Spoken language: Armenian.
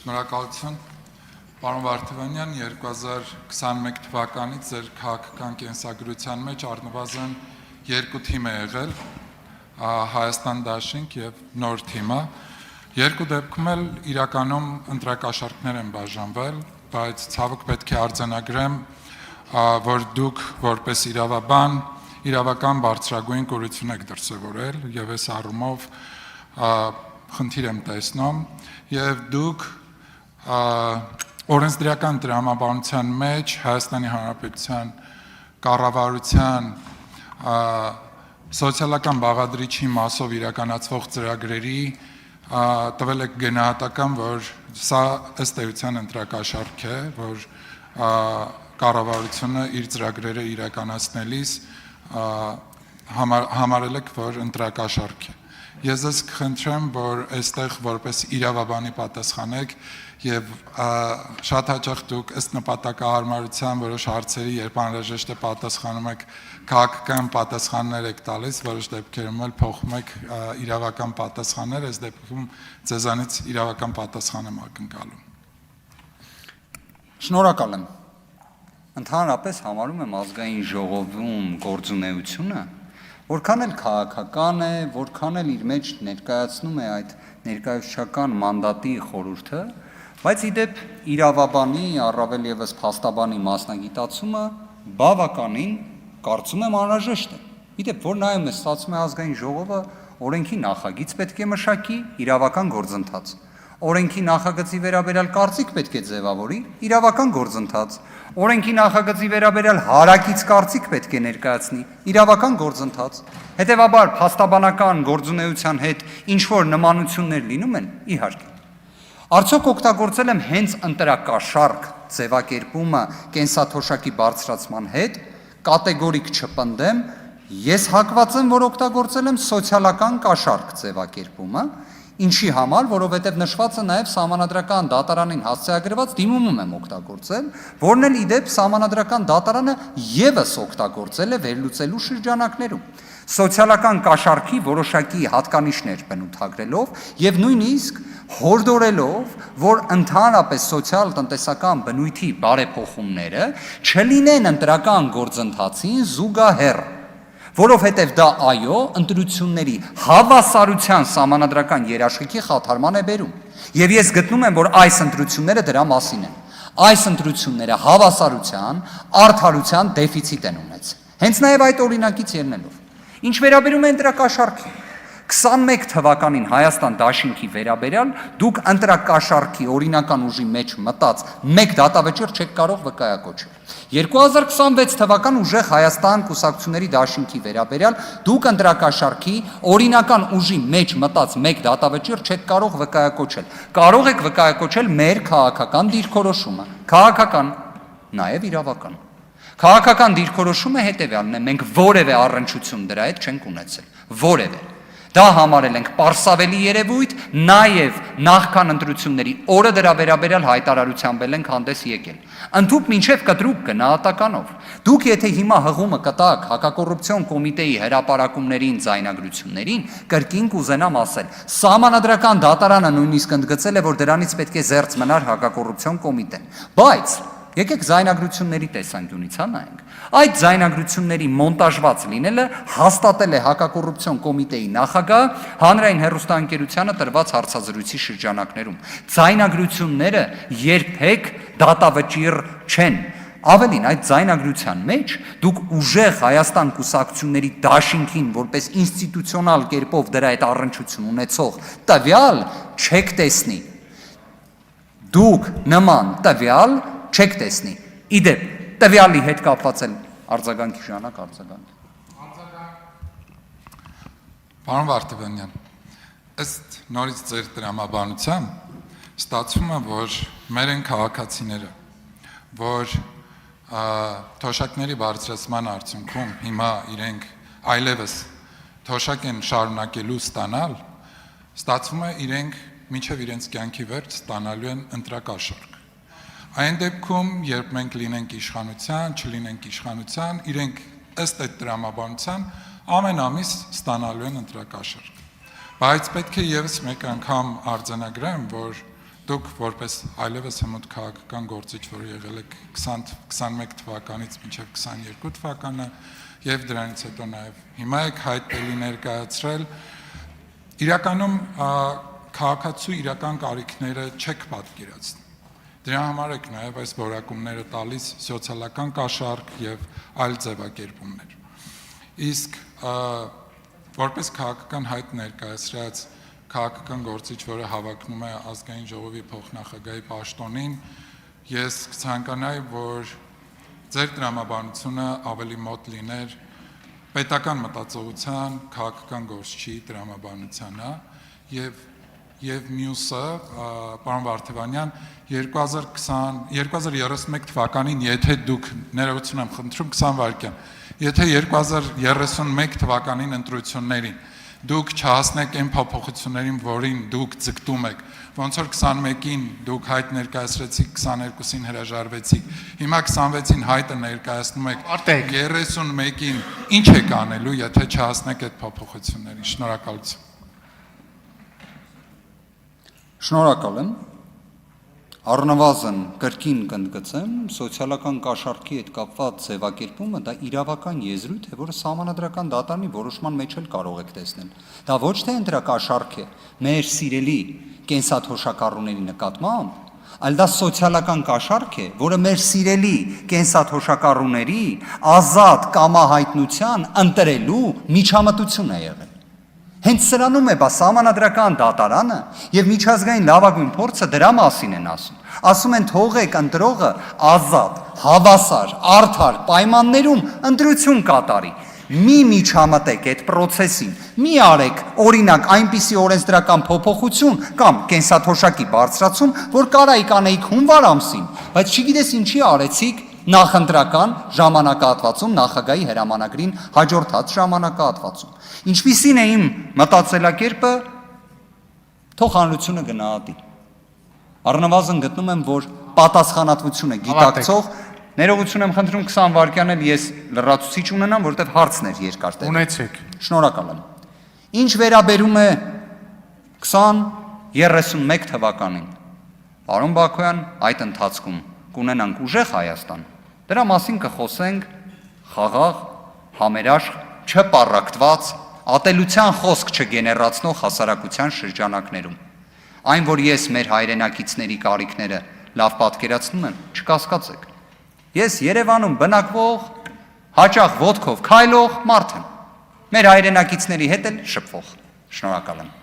Շնորհակալություն, պարոն Վարդանյան, 2021 թվականից ձեր քաղաքական կենսագրության մեջ առնվազն 2 թիմ է եղել, Հայաստան Դաշինք եւ նոր թիմը, երկու դեպքում էլ իրականում ընտրակաշառքներ են բաժանվել, բայց ցավոք պետք է արձանագրեմ, որ դուք որպես իրավաբան, իրավական բարձրագույն կուրություն եք դրսևորել եւ այս առումով խնդիր եմ տեսնում եւ դուք օրենսդրական տրամաբանության մեջ Հայաստանի Հանրապետության կառավարության սոցիալական բաղադրիչի մասով իրականացվող ծրագրերի տվել եք գնահատական, որ սա ըստ էության ընտրակաշառք է, որ կառավարությունը իր ծրագրերը իրականացնելիս համարել եք, որ ընտրակաշառք է։ Ես ձեզ կխնդրեմ, որ այստեղ որպես իրավաբանի պատասխանեք եւ շատ հաճախ դուք ըստ նպատակահարմարության որոշ հարցերի, երբ անհրաժեշտ է պատասխանում եք, քաղաքական պատասխաններ եք տալիս, որոշ դեպքերում էլ փոխում եք իրավական պատասխաններ, այս դեպքում ձեզանից իրավական պատասխան եմ ակնկալում։ Շնորհակալ եմ։ Ընդհանրապես համարում եմ ազգային ժողովում գործունեությունը որքան էլ քաղաքական է, որքան էլ իր մեջ ներկայացնում է այդ ներկայացուցչական մանդատի խորհուրդը, բայց ի դեպ իրավաբանի, առավել եւս փաստաբանի մասնագիտացումը բավականին կարծում եմ անհրաժեշտ է։ Ի դեպ որ նայում է ստացվում է ազգային ժողովը օրենքի նախագիծ պետք է մշակի, իրավական գործընթաց։ Օրենքի նախագծի վերաբերյալ կարծիք պետք է ձևավորի, իրավական գործընթաց։ Օրենքի նախագծի վերաբերյալ հարակից կարծիք պետք է ներկայացնի, իրավական գործընթաց։ Հետևաբար փաստաբանական գործունեության հետ ինչ որ նմանություններ լինում են, իհարկե։ Արդյոք օգտագործել եմ հենց ընտրակաշառք ձևակերպումը կենսաթոշակի բարձրացման հետ, կատեգորիկ չպնդեմ, ես հակված եմ, որ օգտագործել եմ սոցիալական կաշառք ձևակերպումը, ինչի համար, որովհետև նշված է նաև Սահմանադրական դատարանին հասցեագրված դիմումում եմ օգտագործել, որն էլ ի դեպ Սահմանադրական դատարանը ևս օգտագործել է վերլուծելու շրջանակներում։ Սոցիալական կաշառքի որոշակի հատկանիշներ բնութագրելով եւ նույնիսկ հորդորելով, որ ընդհանրապես սոցիալ-տնտեսական բնույթի բարեփոխումները չլինեն ընտրական գործընթացին զուգահեռ, որովհետև դա այո, ընտրությունների հավասարության սահմանադրական երաշխիքի խաթարման է բերում։ Եվ ես գտնում եմ, որ այս ընտրությունները դրա մասին են։ Այս ընտրությունները հավասարության, արդարության դեֆիցիտ են ունեցել։ Հենց նաև այդ օրինակից ելնելով։ Ինչ վերաբերում է ընտրակաշառքին, 21 թվականին Հայաստան Դաշինքի վերաբերյալ դուք ընտրակաշառքի օրինական ուժի մեջ մտած մեկ դատավճիռ չեք կարող վկայակոչել։ 2026 թվական ուժեղ Հայաստան կուսակցությունների դաշինքի վերաբերյալ դուք ընտրակաշառքի օրինական ուժի մեջ մտած մեկ դատավճիռ չեք կարող վկայակոչել։ Կարող եք վկայակոչել մեր քաղաքական դիրքորոշումը, քաղաքական, նաև իրավական։ Քաղաքական դիրքորոշումը հետևյալն է, մենք որևէ առնչություն դրա հետ չենք ունեցել, որևէ։ Դա համարել ենք պարսավելի երևույթ, նաև նախքան ընտրությունների օրը դրա վերաբերյալ հայտարարությամբ ենք հանդես եկել։ Ընդհուպ մինչև կտրուկ գնահատականով։ Դուք եթե հիմա հղումը կտաք հակակոռուպցիոն կոմիտեի հրապարակումներին, ձայնագրություններին, կրկին կուզենամ ասել, Սահմանադրական դատարանը նույնիսկ ընդգծել է, որ դրանից պետք է զերծ մնար հակակոռուպցիոն կոմիտեն։ Բայց եկեք ձայնագրությունների տեսանկյունից նայենք։ Այդ ձայնագրությունների մոնտաժված լինելը հաստատել է հակակոռուպցիոն կոմիտեի նախագահ հանրային հեռուստաընկերությանը տրված հարցազրույցի շրջանակներում։ Ձայնագրությունները երբեք դատավճիռ չեն։ Ավելին, այդ ձայնագրության մեջ դուք ուժեղ Հայաստան կուսակցությունների դաշինքին որպես ինստիտուցիոնալ կերպով դրա հետ առնչություն ունեցող տվյալ չեք տեսնի։ Դուք նման տվյալ չեք տեսնի։ Իդեպ տվյալի հետ կապված են արձագանքի ժամանակ արձագանք։ Պարոն Վարդանյան, ըստ նորից ձեր տրամաբանության ստացվում է, որ մեր են քաղաքացիները, որ թոշակների բարձրացման արդյունքում հիմա իրենք այլևս թոշակ են շարունակելու ստանալ, ստացվում է իրենք մինչև իրենց կյանքի վերջ ստանալու են ընտրակաշառք։ Այն դեպքում, երբ մենք լինենք իշխանության, չլինենք իշխանության, իրենք ըստ այդ տրամաբանության ամեն ամիս ստանալու են ընտրակաշառք։ Բայց պետք է եւս մեկ անգամ արձանագրեմ, որ դուք որպես այլևս հմուտ քաղաքական գործիչ, որ եղել եք 21 թվականից մինչև 22 թվականը եւ դրանից հետո նաեւ հիմա եք հայտելի ներկայացրել, իրականում քաղաքացու իրական կարիքները չեք պատկերացնում։ Դրա համար եք նաեւ այս որակումները տալիս սոցիալական կաշառք եւ այլ ձևակերպումներ։ Իսկ որպես քաղաքական հայտ ներկայացրած քաղաքական գործիչ, որը հավակնում է ազգային ժողովի փոխնախագահի պաշտոնին, ես կցանկանայի, որ ձեր տրամաբանությունը ավելի մոտ լիներ պետական մտածողության, քաղաքական գործչի տրամաբանությանը եւ մյուսը, պարոն Վարդևանյան, 2031 թվականին, եթե դուք ներողություն եմ խնդրում 20 վայրկյան, եթե 2031 թվականին ընտրություններին դուք չհասնեք այն փոփոխություններին, որին դուք ձգտում եք, ոնց որ 21-ին դուք հայտ ներկայացրեցիք, 22-ին հրաժարվեցիք, հիմա 26-ին հայտը ներկայացնում եք, 31-ին ինչ եք անելու, եթե չհասնեք այդ փոփոխություններին։ Շնորհակալություն։ Շնորհակալ եմ։ Առնվազն կրկին կընդգծեմ, սոցիալական կաշառքի հետ կապված ձևակերպումը դա իրավական եզրույթ է, որը սահմանադրական դատարանի որոշման մեջ էլ կարող եք տեսնել։ Դա ոչ թե ընտրակաշառք է մեր սիրելի կենսաթոշակառուների նկատմամբ, այլ դա սոցիալական կաշառք է, որը մեր սիրելի կենսաթոշակառուների ազատ կամահայտնության ընտրելու միջամտություն է եղել։ Հենց սրանում է սահմանադրական դատարանը եւ միջազգային լավագույն փորձը դրա մասին են ասում։ Ասում են թողեք ընտրողը ազատ, հավասար, արդար պայմաններում ընտրություն կատարի։ Մի միջամտեք այդ process-ին, մի արեք օրինակ այնպիսի օրենսդրական փոփոխություն կամ կենսաթոշակի բարձրացում, որ կարայիք անեիք հունվար ամսին, բայց չգիտես ինչի արեցիք նախընտրական ժամանակահատվածում, նախագահի հրամանագրին հաջորդած ժամանակահատվածում։ Ինչպիսին է իմ մտածելակերպը, թող հանրությունը գնահատի։ Առնվազն գտնում եմ, որ պատասխանատվությունը գիտակցող, ներողություն եմ խնդրում 20 վայրկյան էլ ես լրացուցիչ ունենամ, որովհետև հարցն էր երկար տեղ։ Ունեցեք։ Շնորհակալ եմ։ Ինչ վերաբերում է 2031 թվականին, պարոն Բաքոյան, այդ ընթացքում կունենանք ուժեղ Հայաստան։ Դրա մասին կխոսենք խաղաղ, համերաշխ, չպառակտված, ատելության խոսք չգեներացնող հասարակության շրջանակներում։ Այն, որ ես մեր հայրենակիցների կարիքները լավ պատկերացնում եմ, չկասկածեք։ Ես Երևանում բնակվող, հաճախ ոտքով քայլող մարդ եմ։ Մեր հայրենակիցների հետ էլ շփվող։ Շնորհակալ եմ։